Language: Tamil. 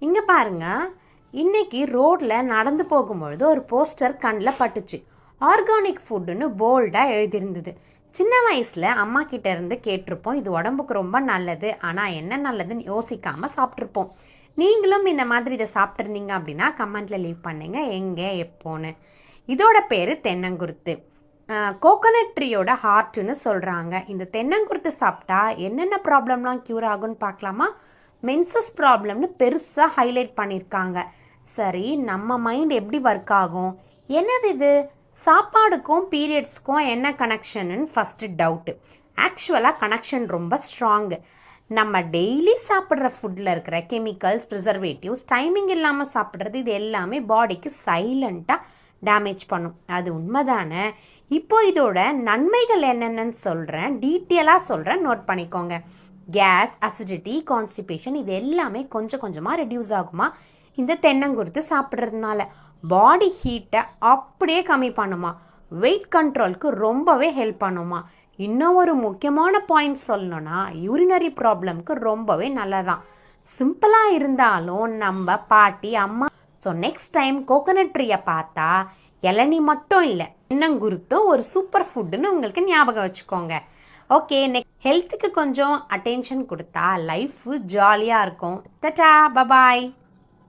இங்கே பாருங்க, இன்னைக்கு ரோட்ல நடந்து போகும்பொழுது ஒரு போஸ்டர் கண்ணில் பட்டுச்சு. ஆர்கானிக் ஃபுட்டுன்னு போல்டாக எழுதியிருந்தது. சின்ன வயசில் அம்மா கிட்ட இருந்து கேட்டிருப்போம், இது உடம்புக்கு ரொம்ப நல்லது, ஆனால் என்ன நல்லதுன்னு யோசிக்காமல் சாப்பிட்ருப்போம். நீங்களும் இந்த மாதிரி இதை சாப்பிட்ருந்தீங்க அப்படின்னா கமெண்ட்டில் லீவ் பண்ணுங்க, எங்கே எப்போன்னு. இதோட பேர் தென்னங்குருத்து. கோகோனட் ட்ரீயோட ஹார்ட்டுன்னு சொல்கிறாங்க. இந்த தென்னங்குருத்து சாப்பிட்டா என்னென்ன ப்ராப்ளம்லாம் க்யூர் ஆகும்னு பார்க்கலாமா? மென்சஸ் ப்ராப்ளம்னு பெருசாக ஹைலைட் பண்ணியிருக்காங்க. சரி, நம்ம மைண்ட் எப்படி ஒர்க் ஆகும்? என்னது இது, சாப்பாடுக்கும் பீரியட்ஸ்க்கும் என்ன கனெக்ஷன்னு ஃபஸ்ட்டு டவுட்டு. ஆக்சுவலாக கனெக்ஷன் ரொம்ப ஸ்ட்ராங்கு. நம்ம டெய்லி சாப்பிட்ற ஃபுட்டில் இருக்கிற கெமிக்கல்ஸ், ப்ரிசர்வேட்டிவ்ஸ், டைமிங் இல்லாமல் சாப்பிட்றது, இது எல்லாமே பாடிக்கு சைலண்ட்டாக டேமேஜ் பண்ணும். அது உண்மைதானே? இப்போ இதோட நன்மைகள் என்னென்னு சொல்கிறேன், டீட்டெயிலாக சொல்கிறேன், நோட் பண்ணிக்கோங்க. கேஸ், அசிடிட்டி, கான்ஸ்டிபேஷன் இது எல்லாமே கொஞ்சம் கொஞ்சமாக ரெடியூஸ் ஆகுமா இந்த தென்னங்குருத்து சாப்பிட்றதுனால. பாடி ஹீட்டை அப்படியே கம்மி பண்ணுமா. வெயிட் கண்ட்ரோலுக்கு ரொம்பவே ஹெல்ப் பண்ணுமா. இன்னும் ஒரு முக்கியமான பாயிண்ட் சொல்லணும்னா, யூரினரி ப்ராப்ளம்க்கு ரொம்பவே நல்லதான். சிம்பிளாக இருந்தாலும் நம்ம பாட்டி, அம்மா. ஸோ நெக்ஸ்ட் டைம் கோகோனட் ட்ரீயை பார்த்தா இளநீ மட்டும் இல்லை, தென்னங்குருத்தும் ஒரு சூப்பர் ஃபுட்டுன்னு உங்களுக்கு ஞாபகம் வச்சுக்கோங்க. ஓகே, நெக்ஸ்ட் ஹெல்த்துக்கு கொஞ்சம் அட்டென்ஷன் கொடுத்தா லைஃப் ஜாலியாக இருக்கும். Ta-ta, bye bye.